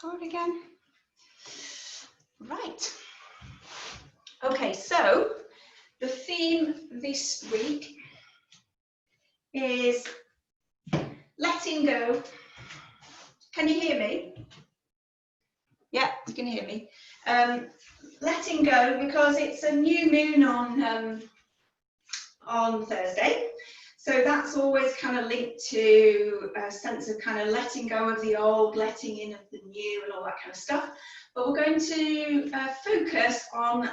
Forward again. Right. Okay, so the theme this week is letting go. Can you hear me? Yeah, you can hear me. Letting go, because it's a new moon on Thursday. So that's always kind of linked to a sense of kind of letting go of the old, letting in of the new and all that kind of stuff. But we're going to focus on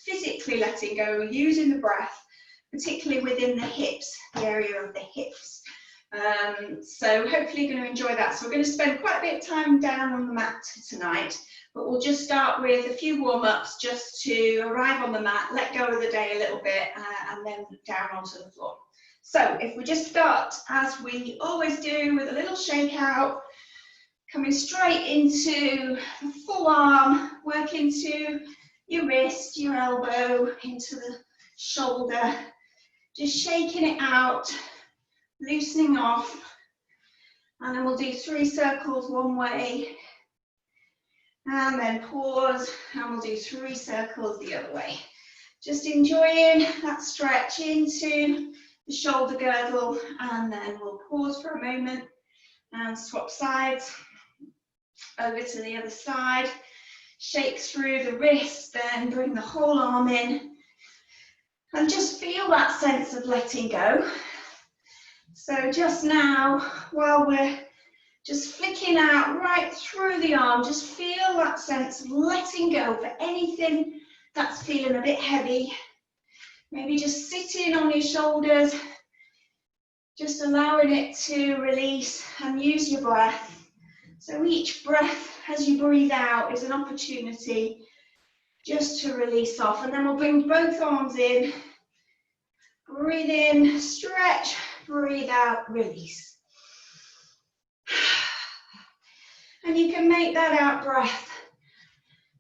physically letting go, using the breath, particularly within the hips, the area of the hips. So hopefully you're going to enjoy that. So we're going to spend quite a bit of time down on the mat tonight, but we'll just start with a few warm-ups just to arrive on the mat, let go of the day a little bit, and then down onto the floor. So if we just start, as we always do, with a little shake out, coming straight into the full arm, work into your wrist, your elbow, into the shoulder, just shaking it out, loosening off, and then we'll do 3 circles one way, and then pause, and we'll do 3 circles the other way. Just enjoying that stretch into the shoulder girdle, and then we'll pause for a moment and swap sides over to the other side. Shake through the wrist, then bring the whole arm in, and just feel that sense of letting go. So just now, while we're just flicking out right through the arm, just feel that sense of letting go for anything that's feeling a bit heavy. Maybe just sitting on your shoulders, just allowing it to release, and use your breath. So each breath as you breathe out is an opportunity just to release off. And then we'll bring both arms in, breathe in, stretch, breathe out, release. And you can make that out breath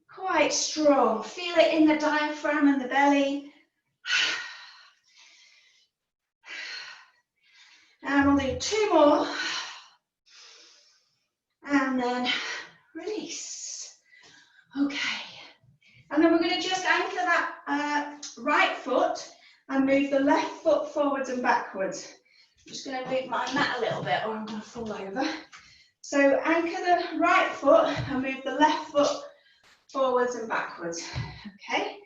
quite strong. Feel it in the diaphragm and the belly. And we'll do 2 more. And then release. Okay. And then we're going to just anchor that right foot and move the left foot forwards and backwards. I'm just going to move my mat a little bit or I'm going to fall over. So anchor the right foot and move the left foot forwards and backwards. Okay.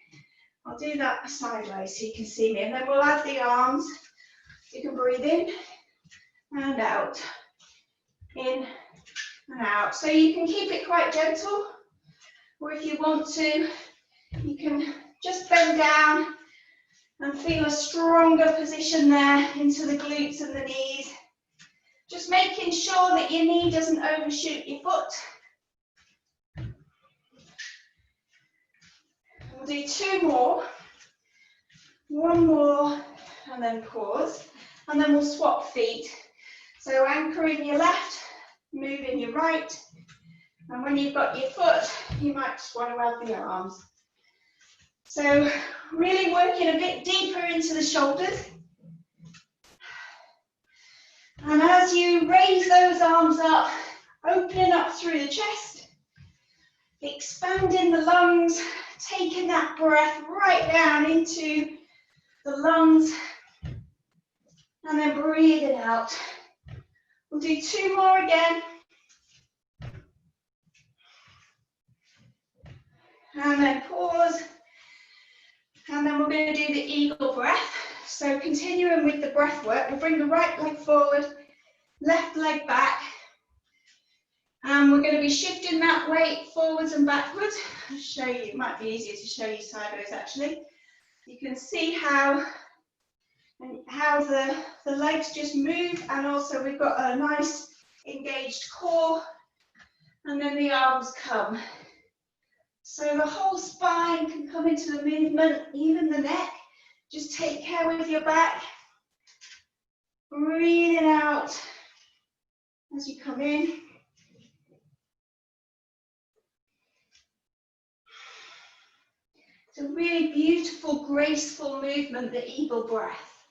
I'll do that sideways so you can see me, and then we'll add the arms. You can breathe in and out, in and out. So you can keep it quite gentle, or if you want to, you can just bend down and feel a stronger position there into the glutes and the knees. Just making sure that your knee doesn't overshoot your foot. We'll do 2 more. 1 more, and then pause, and then we'll swap feet. So anchoring your left, moving your right, and when you've got your foot, you might just want to add the arms. So really working a bit deeper into the shoulders. And as you raise those arms up, opening up through the chest, expanding the lungs, taking that breath right down into the lungs, and then breathing out. We'll do 2 more again. And then pause. And then we're going to do the eagle breath. So continuing with the breath work, we'll bring the right leg forward, left leg back. And we're going to be shifting that weight forwards and backwards. I'll show you, it might be easier to show you sideways actually. You can see how the legs just move, and also we've got a nice engaged core, and then the arms come. So the whole spine can come into the movement, even the neck. Just take care with your back. Breathing out as you come in. It's a really beautiful, graceful movement, the eagle breath.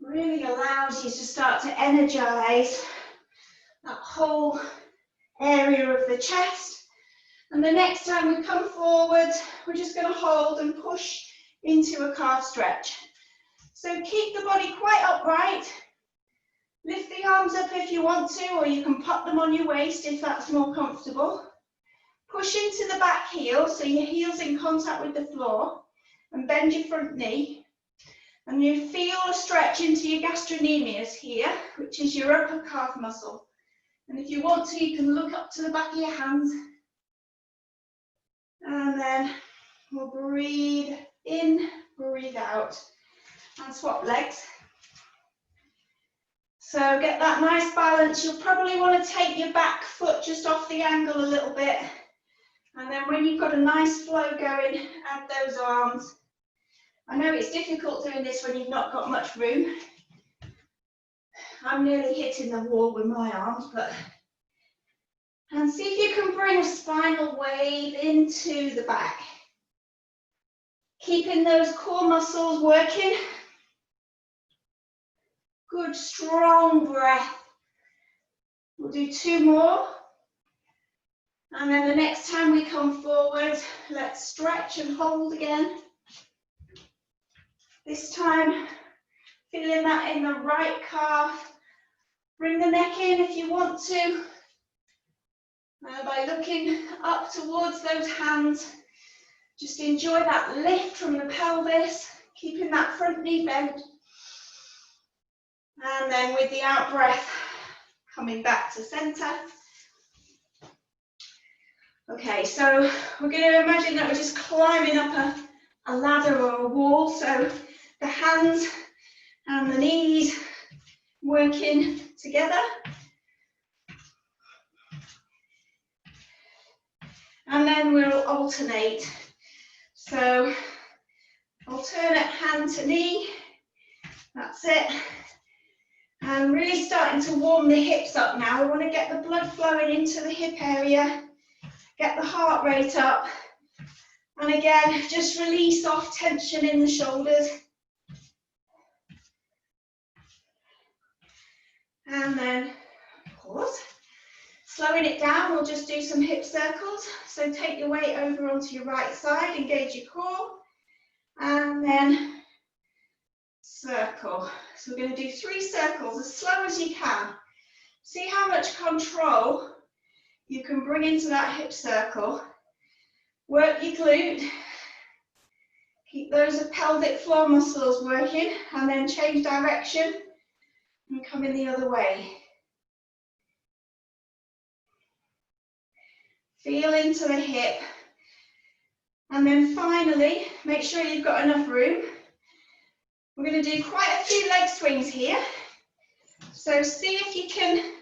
Really allows you to start to energize that whole area of the chest. And the next time we come forward, we're just going to hold and push into a calf stretch. So keep the body quite upright. Lift the arms up if you want to, or you can pop them on your waist if that's more comfortable. Push into the back heel, so your heel's in contact with the floor, and bend your front knee. And you feel a stretch into your gastrocnemius here, which is your upper calf muscle. And if you want to, you can look up to the back of your hands. And then we'll breathe in, breathe out, and swap legs. So get that nice balance. You'll probably want to take your back foot just off the ankle a little bit. And then when you've got a nice flow going, add those arms. I know it's difficult doing this when you've not got much room. I'm nearly hitting the wall with my arms, but... And see if you can bring a spinal wave into the back. Keeping those core muscles working. Good, strong breath. We'll do 2 more. And then the next time we come forward, let's stretch and hold again. This time, feeling that in the right calf. Bring the neck in if you want to. By looking up towards those hands, just enjoy that lift from the pelvis, keeping that front knee bent. And then with the out breath, coming back to center. Okay, so we're going to imagine that we're just climbing up a ladder or a wall. So the hands and the knees working together. And then we'll alternate. So alternate hand to knee. That's it. And really starting to warm the hips up now. We want to get the blood flowing into the hip area. Get the heart rate up. And again, just release off tension in the shoulders. And then pause. Slowing it down, we'll just do some hip circles. So take your weight over onto your right side, engage your core. And then circle. So we're going to do 3 circles as slow as you can. See how much control you can bring into that hip circle. Work your glute. Keep those pelvic floor muscles working, and then change direction and come in the other way. Feel into the hip. And then finally, make sure you've got enough room. We're going to do quite a few leg swings here. So see if you can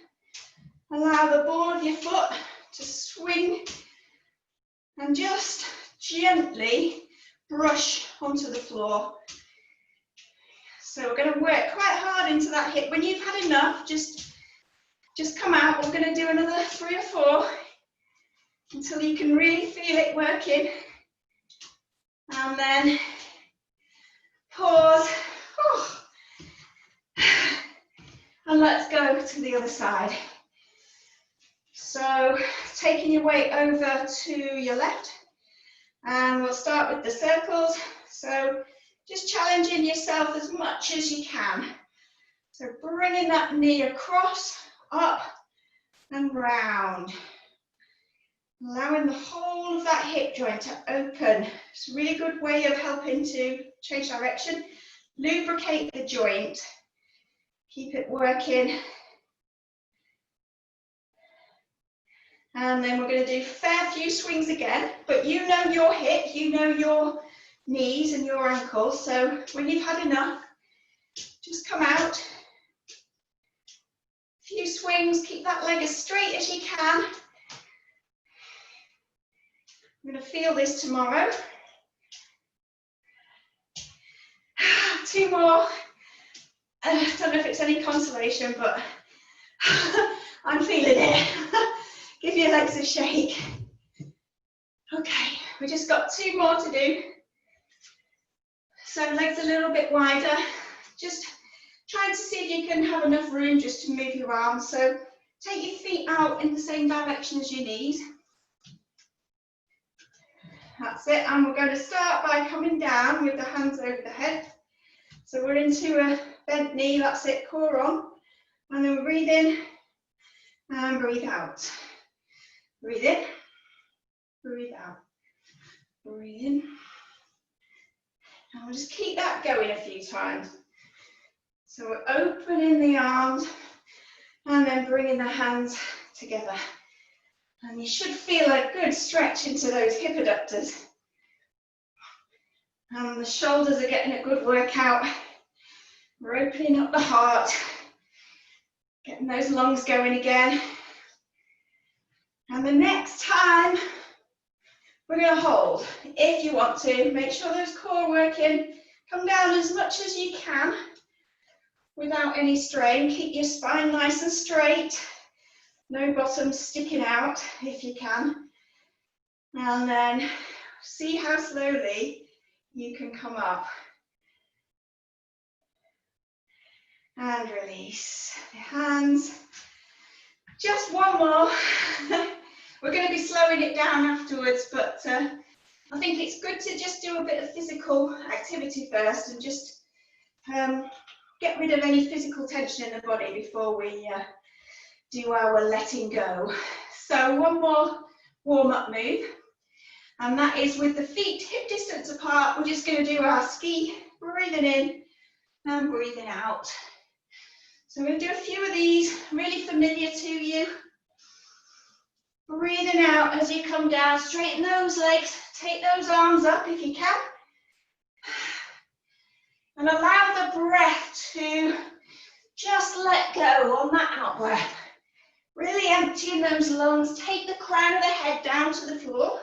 allow the ball of your foot to swing and just gently brush onto the floor. So we're going to work quite hard into that hip. When you've had enough, just come out. We're going to do another 3 or 4 until you can really feel it working. And then pause. And let's go to the other side. So taking your weight over to your left, and we'll start with the circles. So just challenging yourself as much as you can. So bringing that knee across, up and round. Allowing the whole of that hip joint to open. It's a really good way of helping to change direction. Lubricate the joint. Keep it working. And then we're going to do a fair few swings again, but you know your hip, you know your knees and your ankles. So when you've had enough, just come out. A few swings, keep that leg as straight as you can. I'm going to feel this tomorrow. 2 more. I don't know if it's any consolation, but I'm feeling it. Give your legs a shake. Okay, we just got 2 more to do. So legs a little bit wider. Just trying to see if you can have enough room just to move your arms. So Take your feet out in the same direction as your knees. That's it, and we're going to start by coming down with the hands over the head. So we're into a bent knee, that's it, core on. And then breathe in and breathe out. Breathe in, breathe out. Breathe in. And we'll just keep that going a few times. So we're opening the arms and then bringing the hands together. And you should feel a good stretch into those hip adductors. And the shoulders are getting a good workout. We're opening up the heart, getting those lungs going again. And the next time, we're going to hold. If you want to, make sure those core working. Come down as much as you can without any strain. Keep your spine nice and straight. No bottoms sticking out if you can. And then see how slowly you can come up. And release the hands. Just one more. We're going to be slowing it down afterwards, but I think it's good to just do a bit of physical activity first and just get rid of any physical tension in the body before we do our letting go. So one more warm-up move, and that is with the feet hip distance apart. We're just going to do our ski, breathing in and breathing out. So we're going to do a few of these, really familiar to you. Breathing out as you come down, straighten those legs, take those arms up if you can. And allow the breath to just let go on that out breath. Really emptying those lungs, take the crown of the head down to the floor.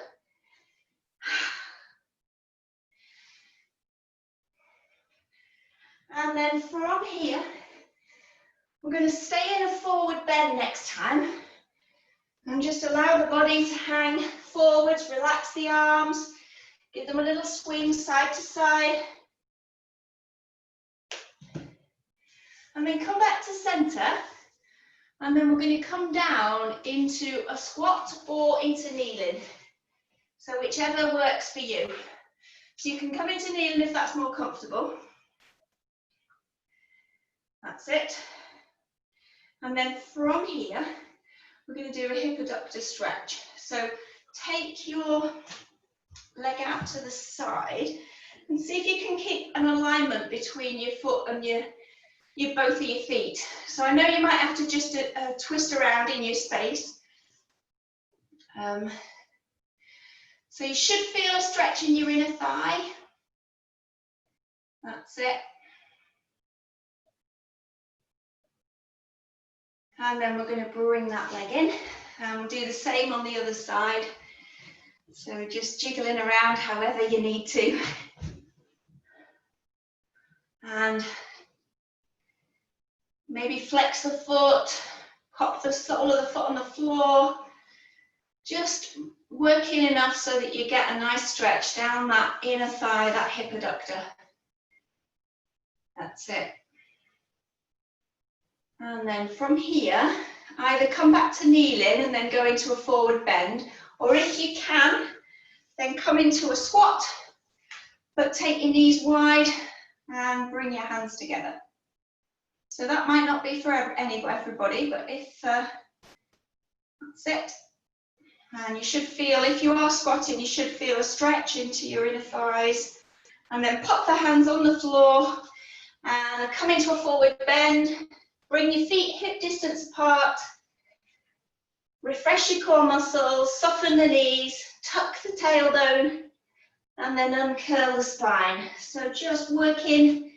And then from here, we're going to stay in a forward bend next time. And just allow the body to hang forwards, relax the arms, give them a little swing side to side. And then come back to center. And then we're going to come down into a squat or into kneeling. So whichever works for you. So you can come into kneeling if that's more comfortable. That's it. And then from here, we're going to do a hip adductor stretch. So take your leg out to the side and see if you can keep an alignment between your foot and your both of your feet. So I know you might have to just twist around in your space. So you should feel a stretch in your inner thigh. That's it. And then we're going to bring that leg in and we'll do the same on the other side. So just jiggling around however you need to. And maybe flex the foot, pop the sole of the foot on the floor. Just working enough so that you get a nice stretch down that inner thigh, that hip adductor. That's it. And then from here, either come back to kneeling and then go into a forward bend, or if you can, then come into a squat, but take your knees wide and bring your hands together. So that might not be for everybody, but if that's it. And you should feel, if you are squatting, you should feel a stretch into your inner thighs. And then pop the hands on the floor and come into a forward bend. Bring your feet hip distance apart. Refresh your core muscles, soften the knees, tuck the tailbone, and then uncurl the spine. So just working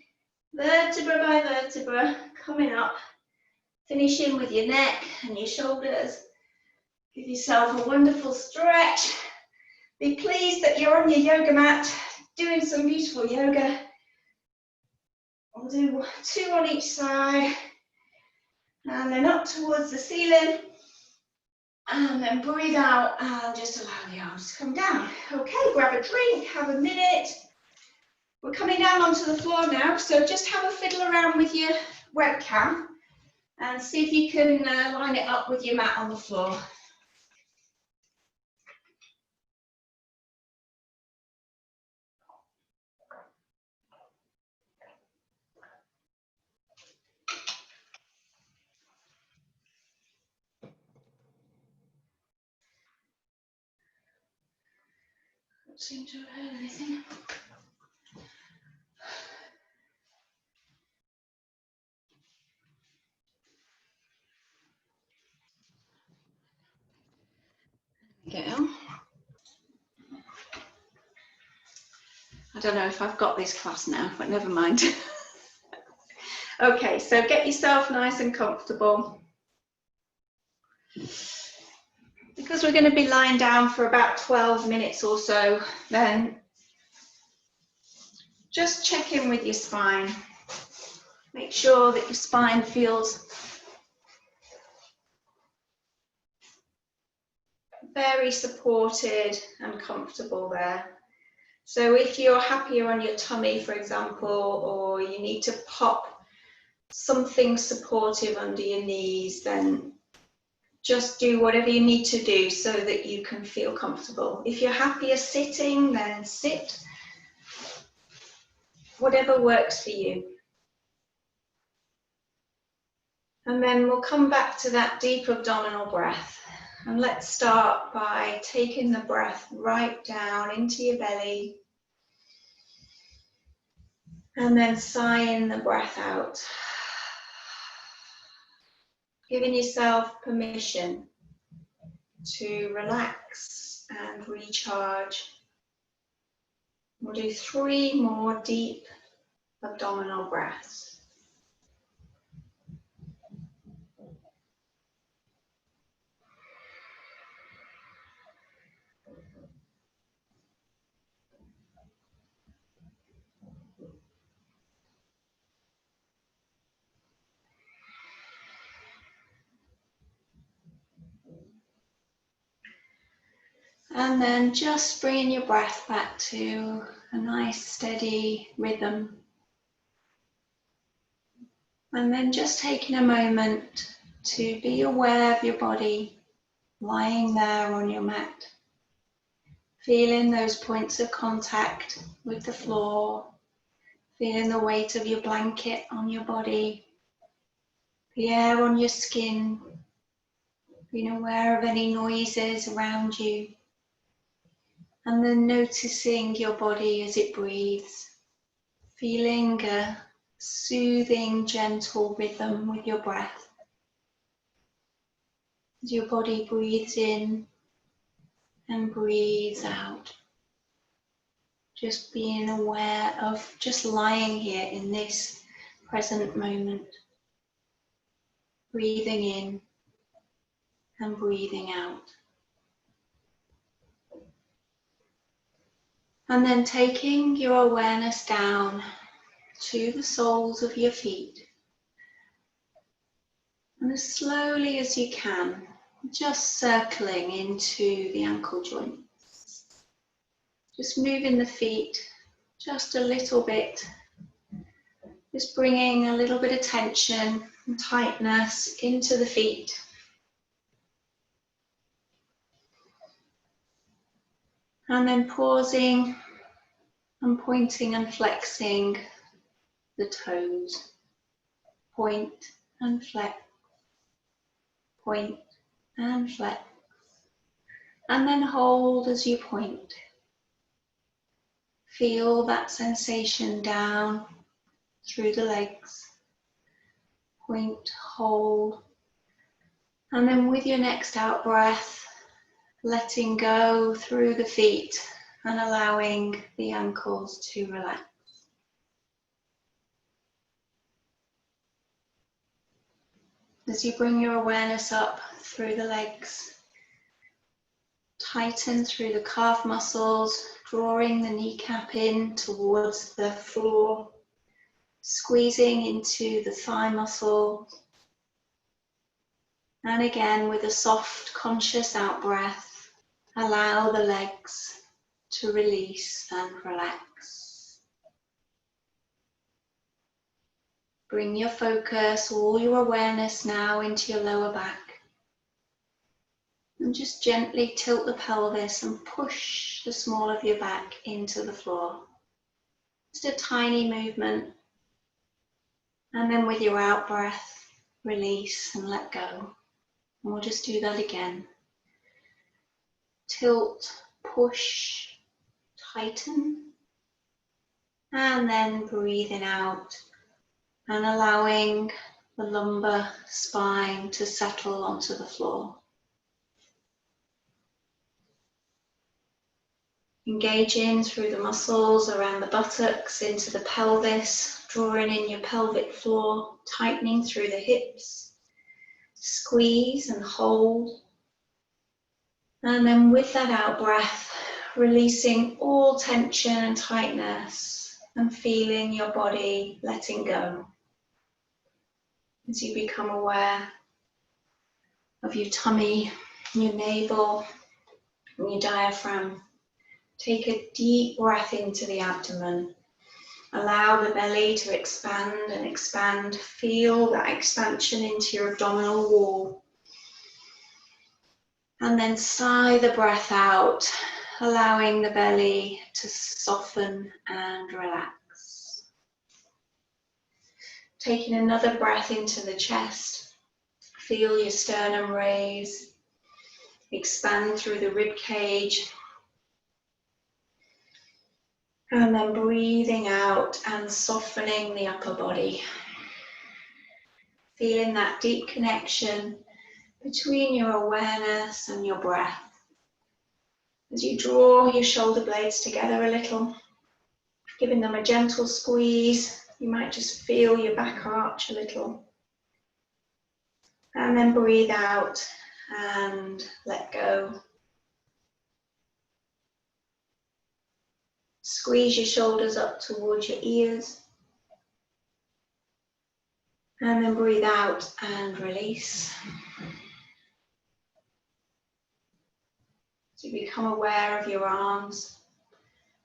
vertebra by vertebra, coming up, finishing with your neck and your shoulders. Give yourself a wonderful stretch. Be pleased that you're on your yoga mat, doing some beautiful yoga. We'll do 2 on each side. And then up towards the ceiling. And then breathe out and just allow the arms to come down. Okay, grab a drink, have a minute. We're coming down onto the floor now, so just have a fiddle around with your webcam. And see if you can line it up with your mat on the floor. Don't seem to have heard anything. There we go. I don't know if I've got this class now, but never mind. Okay, so get yourself nice and comfortable. Because we're going to be lying down for about 12 minutes or so, then just check in with your spine. Make sure that your spine feels very supported and comfortable there. So if you're happier on your tummy, for example, or you need to pop something supportive under your knees, then just do whatever you need to do so that you can feel comfortable. If you're happier sitting, then sit. Whatever works for you. And then we'll come back to that deep abdominal breath. And let's start by taking the breath right down into your belly. And then sighing the breath out. Giving yourself permission to relax and recharge. We'll do 3 more deep abdominal breaths. And then just bringing your breath back to a nice steady rhythm. And then just taking a moment to be aware of your body lying there on your mat. Feeling those points of contact with the floor. Feeling the weight of your blanket on your body. The air on your skin. Being aware of any noises around you. And then noticing your body as it breathes. Feeling a soothing, gentle rhythm with your breath. As your body breathes in and breathes out. Just being aware of just lying here in this present moment. Breathing in and breathing out. And then taking your awareness down to the soles of your feet. And as slowly as you can, just circling into the ankle joints. Just moving the feet just a little bit. Just bringing a little bit of tension and tightness into the feet. And then pausing and pointing and flexing the toes. Point and flex. Point and flex. And then hold as you point. Feel that sensation down through the legs. Point, hold. And then with your next out breath, letting go through the feet and allowing the ankles to relax. As you bring your awareness up through the legs, tighten through the calf muscles, drawing the kneecap in towards the floor, squeezing into the thigh muscle. And again, with a soft, conscious out breath, allow the legs to release and relax. Bring your focus, all your awareness now into your lower back. And just gently tilt the pelvis and push the small of your back into the floor. Just a tiny movement. And then with your out breath, release and let go. And we'll just do that again. Tilt, push, tighten. And then breathing out and allowing the lumbar spine to settle onto the floor. Engaging through the muscles around the buttocks into the pelvis, drawing in your pelvic floor, tightening through the hips. Squeeze and hold. And then with that out breath, releasing all tension and tightness and feeling your body letting go. As you become aware of your tummy, your navel, and your diaphragm. Take a deep breath into the abdomen. Allow the belly to expand and expand. Feel that expansion into your abdominal wall. And then sigh the breath out, allowing the belly to soften and relax. Taking another breath into the chest. Feel your sternum raise. Expand through the rib cage. And then breathing out and softening the upper body. Feeling that deep connection between your awareness and your breath. As you draw your shoulder blades together a little, giving them a gentle squeeze, you might just feel your back arch a little. And then breathe out and let go. Squeeze your shoulders up towards your ears. And then breathe out and release. So you become aware of your arms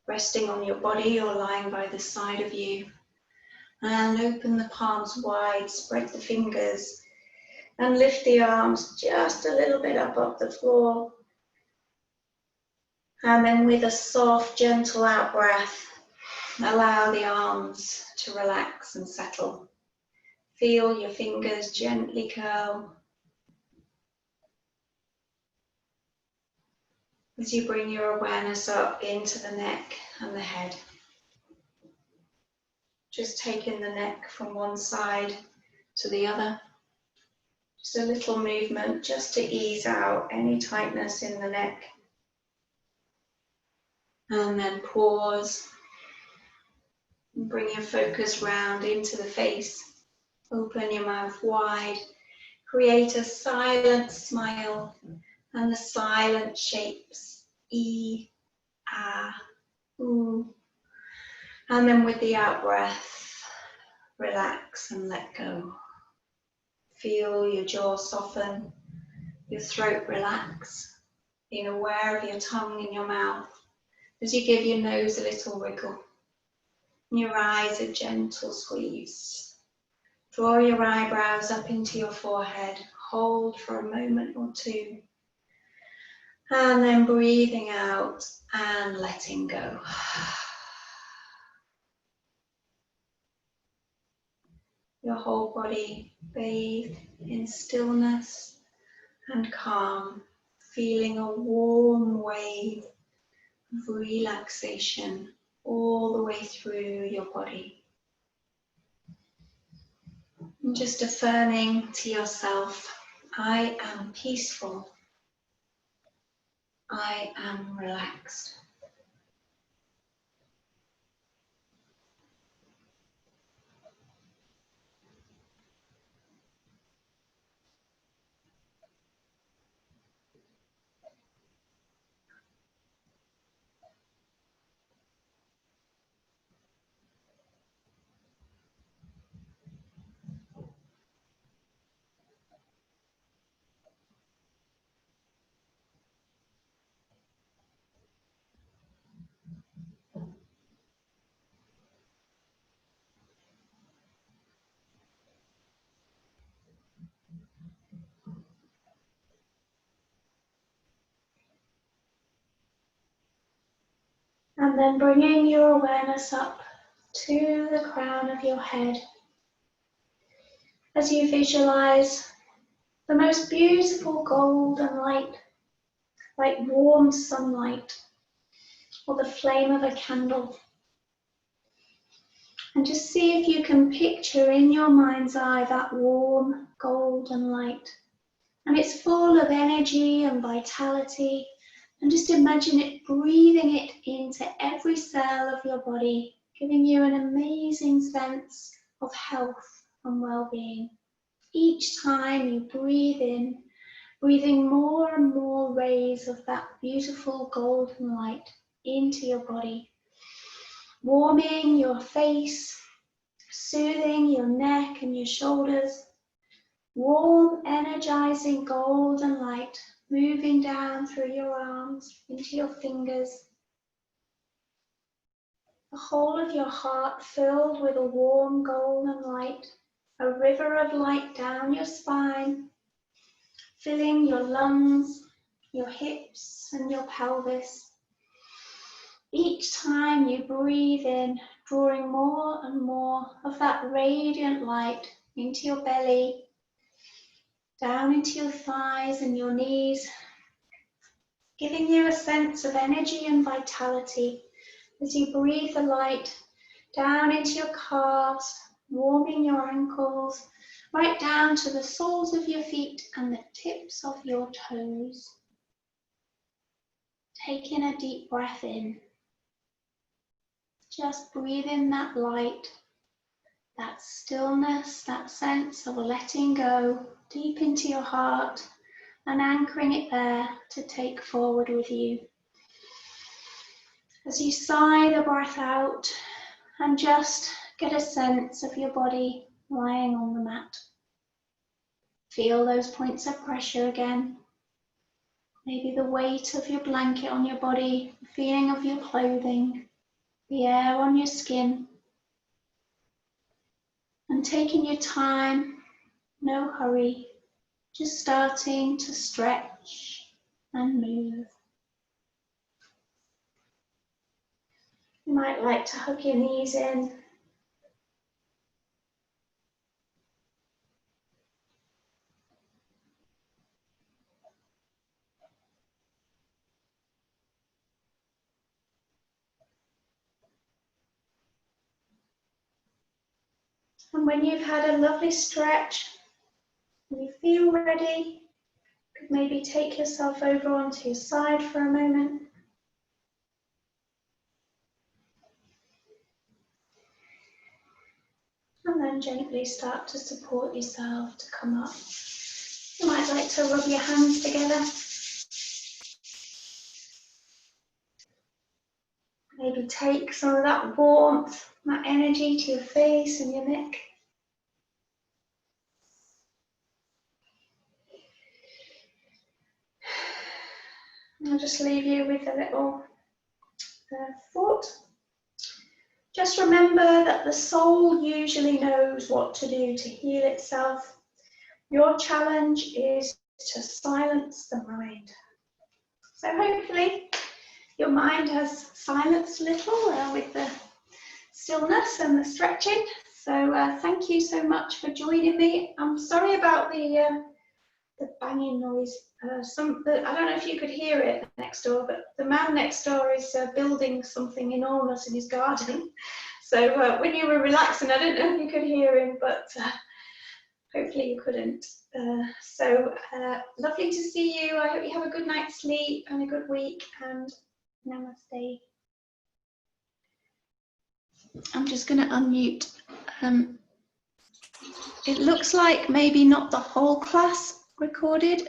resting on your body or lying by the side of you. And open the palms wide, spread the fingers, and lift the arms just a little bit up off the floor. And then with a soft, gentle out breath, allow the arms to relax and settle. Feel your fingers gently curl. As you bring your awareness up into the neck and the head. Just taking the neck from one side to the other. Just a little movement just to ease out any tightness in the neck. And then pause. And bring your focus round into the face. Open your mouth wide. Create a silent smile and the silent shapes. E, ah, ooh. And then with the out breath, relax and let go. Feel your jaw soften, your throat relax, being aware of your tongue in your mouth as you give your nose a little wriggle. Your eyes a gentle squeeze. Draw your eyebrows up into your forehead. Hold for a moment or two. And then breathing out and letting go. Your whole body bathed in stillness and calm, feeling a warm wave of relaxation all the way through your body. And just affirming to yourself, I am peaceful. I am relaxed. And then bringing your awareness up to the crown of your head as you visualize the most beautiful golden light, like warm sunlight or the flame of a candle. And just see if you can picture in your mind's eye that warm golden light. And it's full of energy and vitality. And just imagine it breathing it into every cell of your body, giving you an amazing sense of health and well-being. Each time you breathe in, breathing more and more rays of that beautiful golden light into your body, warming your face, soothing your neck and your shoulders, warm, energizing golden light moving down through your arms into your fingers, the whole of your heart filled with a warm golden light, a river of light down your spine, filling your lungs, your hips and your pelvis. Each time you breathe in, drawing more and more of that radiant light into your belly, down into your thighs and your knees, giving you a sense of energy and vitality as you breathe the light down into your calves, warming your ankles, right down to the soles of your feet and the tips of your toes. Taking a deep breath in. Just breathe in that light, that stillness, that sense of letting go deep into your heart and anchoring it there to take forward with you. As you sigh the breath out and just get a sense of your body lying on the mat. Feel those points of pressure again. Maybe the weight of your blanket on your body, the feeling of your clothing, the air on your skin. And taking your time, no hurry, just starting to stretch and move. You might like to hug your knees in. And when you've had a lovely stretch, and you feel ready, you could maybe take yourself over onto your side for a moment. And then gently start to support yourself to come up. You might like to rub your hands together. Maybe take some of that warmth, that energy to your face and your neck. I'll just leave you with a little thought. Just remember that the soul usually knows what to do to heal itself. Your challenge is to silence the mind. So hopefully your mind has silenced a little with the stillness and the stretching. So thank you so much for joining me. I'm sorry about the banging noise. I don't know if you could hear it next door, but the man next door is building something enormous in his garden. So when you were relaxing, I don't know if you could hear him, but hopefully you couldn't. So lovely to see you. I hope you have a good night's sleep and a good week, and namaste. I'm just going to unmute. It looks like maybe not the whole class recorded.